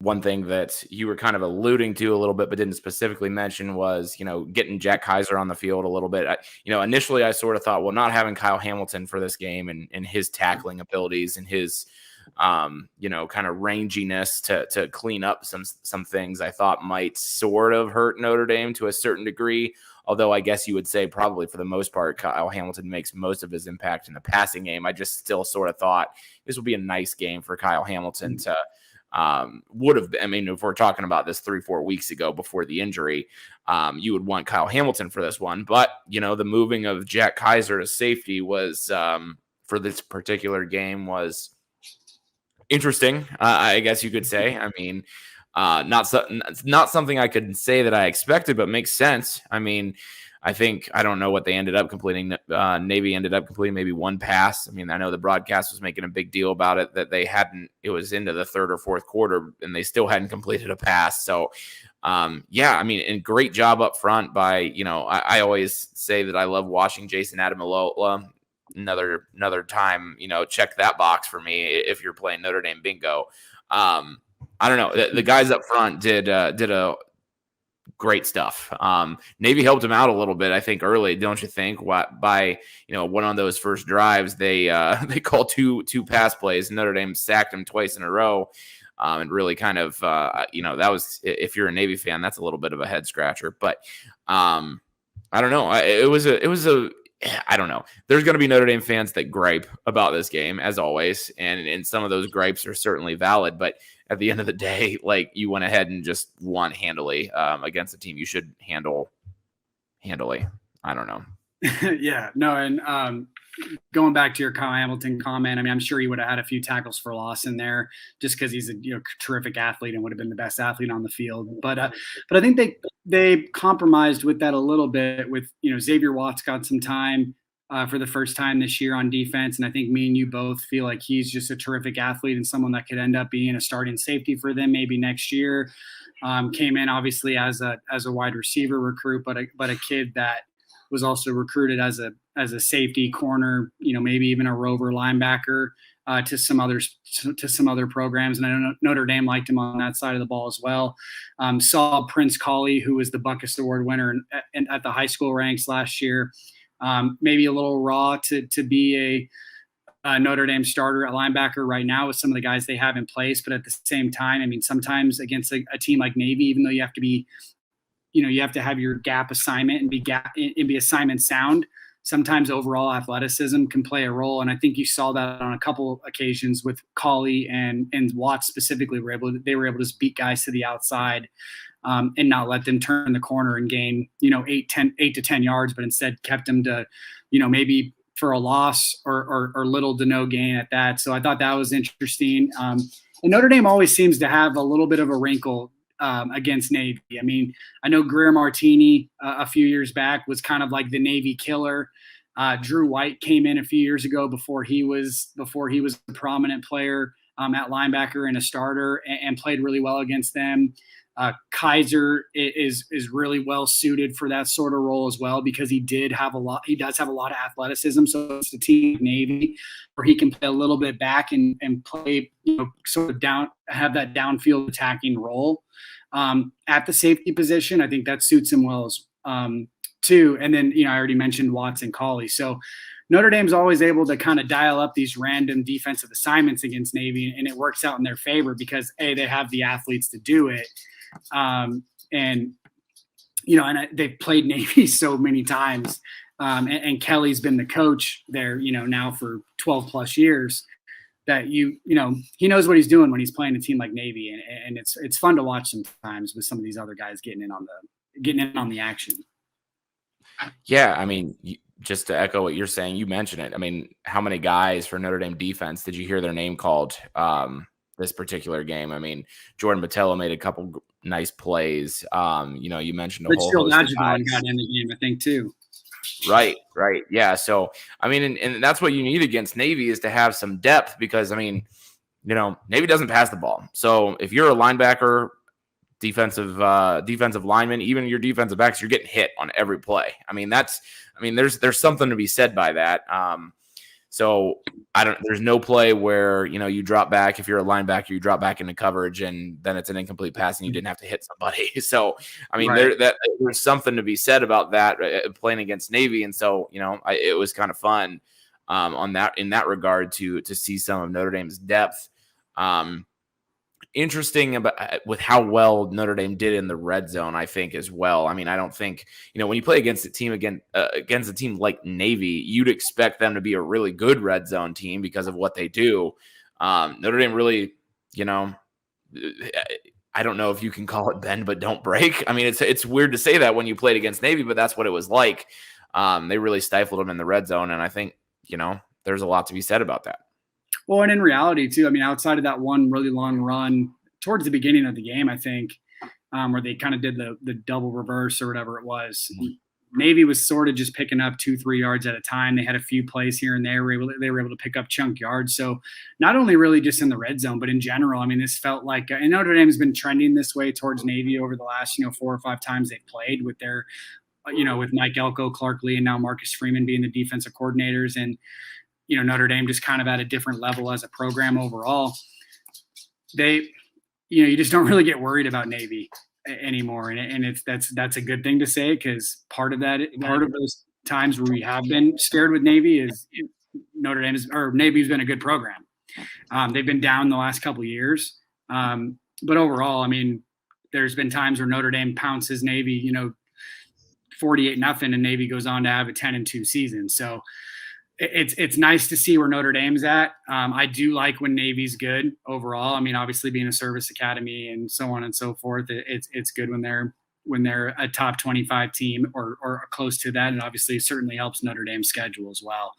one thing that you were kind of alluding to a little bit, but didn't specifically mention was, getting Jack Kaiser on the field a little bit. Initially I sort of thought, well, not having Kyle Hamilton for this game and his tackling abilities and his, kind of ranginess to clean up some things I thought might sort of hurt Notre Dame to a certain degree. Although I guess you would say probably for the most part, Kyle Hamilton makes most of his impact in the passing game. I just still sort of thought this would be a nice game for Kyle Hamilton to would have been. I mean, if we're talking about this 3-4 weeks ago before the injury, you would want Kyle Hamilton for this one. But, the moving of Jack Kaiser to safety was for this particular game was interesting, I guess you could say. I mean, not something I could say that I expected, but makes sense. I mean, I don't know what they ended up completing. Navy ended up completing maybe one pass. I mean, I know the broadcast was making a big deal about it, that it was into the third or fourth quarter and they still hadn't completed a pass. So, and great job up front by, I always say that I love watching Jason Adamilola. Another time, check that box for me if you're playing Notre Dame bingo. I don't know. The guys up front did a great stuff. Navy helped him out a little bit, I think, early, don't you think? By one of those first drives, they called two pass plays. Notre Dame sacked him twice in a row, and really kind of that was, if you're a Navy fan, that's a little bit of a head scratcher. But I don't know. It was a I don't know. There's going to be Notre Dame fans that gripe about this game, as always, and some of those gripes are certainly valid. But at the end of the day, like, you went ahead and just won handily against a team you should handle handily. I don't know. Yeah, no, and going back to your Kyle Hamilton comment, I mean, I'm sure he would have had a few tackles for loss in there just because he's a terrific athlete and would have been the best athlete on the field. But I think they compromised with that a little bit with, Xavier Watts got some time for the first time this year on defense. And I think me and you both feel like he's just a terrific athlete and someone that could end up being a starting safety for them maybe next year. Came in obviously as a wide receiver recruit, but a kid that was also recruited as a safety corner, maybe even a rover linebacker to some other programs. And I know Notre Dame liked him on that side of the ball as well. Saw Prince Colley, who was the Buckus Award winner at the high school ranks last year, maybe a little raw to be a Notre Dame starter at linebacker right now with some of the guys they have in place. But at the same time, I mean, sometimes against a team like Navy, even though you have to be you have to have your gap assignment and be assignment sound. Sometimes overall athleticism can play a role. And I think you saw that on a couple occasions with Colley and Watts specifically. They were able to just beat guys to the outside and not let them turn the corner and gain, 8 to 10 yards, but instead kept them to, maybe for a loss or little to no gain at that. So I thought that was interesting. And Notre Dame always seems to have a little bit of a wrinkle against Navy. I mean, I know Greer Martini a few years back was kind of like the Navy killer. Drew White came in a few years ago before he was a prominent player at linebacker and a starter and played really well against them. Kaiser is really well suited for that sort of role as well because he does have a lot of athleticism. So it's the team Navy where he can play a little bit back and play, sort of have that downfield attacking role. At the safety position, I think that suits him well as too. And then, I already mentioned Watts and Colley. So Notre Dame's always able to kind of dial up these random defensive assignments against Navy, and it works out in their favor because they have the athletes to do it. And they've played Navy so many times. And Kelly's been the coach there, now for 12 plus years that he knows what he's doing when he's playing a team like Navy. And it's fun to watch sometimes with some of these other guys getting in on the action. Yeah. I mean, just to echo what you're saying, you mentioned it. I mean, how many guys for Notre Dame defense did you hear their name called this particular game? I mean, Jordan Botello made a couple nice plays. You mentioned a whole host of guys. Got in the game, I think, too. Right. Yeah. So, I mean, and that's what you need against Navy is to have some depth because, I mean, Navy doesn't pass the ball. So if you're a linebacker, defensive lineman, even your defensive backs, you're getting hit on every play. I mean, there's something to be said by that. So there's no play where, you drop back. If you're a linebacker, you drop back into coverage and then it's an incomplete pass and you didn't have to hit somebody. So, I mean, Right. there's something to be said about that playing against Navy. And so, it was kind of fun in that regard to see some of Notre Dame's depth. Interesting about with how well Notre Dame did in the red zone, I think, as well. I mean, I don't think, when you play against a team against a team like Navy, you'd expect them to be a really good red zone team because of what they do. Notre Dame really, I don't know if you can call it bend but don't break. I mean, it's weird to say that when you played against Navy, but that's what it was like. They really stifled them in the red zone, and I think, there's a lot to be said about that. Well, and in reality too, I mean, outside of that one really long run towards the beginning of the game, I think, where they kind of did the double reverse or whatever it was, Navy was sort of just picking up 2-3 yards at a time. They had a few plays here and there. They were able to pick up chunk yards. So not only really just in the red zone, but in general, I mean, this felt like, and Notre Dame's been trending this way towards Navy over the last, 4 or 5 times they've played with their, with Mike Elko, Clark Lee, and now Marcus Freeman being the defensive coordinators. And, Notre Dame just kind of at a different level as a program overall. They, you just don't really get worried about Navy anymore. And that's a good thing to say, because part of those times where we have been scared with Navy is Navy's been a good program. They've been down the last couple of years. But overall, I mean, there's been times where Notre Dame pounces Navy, 48-0, and Navy goes on to have a 10-2 season. So it's nice to see where Notre Dame's at. I do like when Navy's good overall. I mean, obviously being a service academy and so on and so forth, it's good when they're a top 25 team or close to that. And obviously it certainly helps Notre Dame's schedule as well.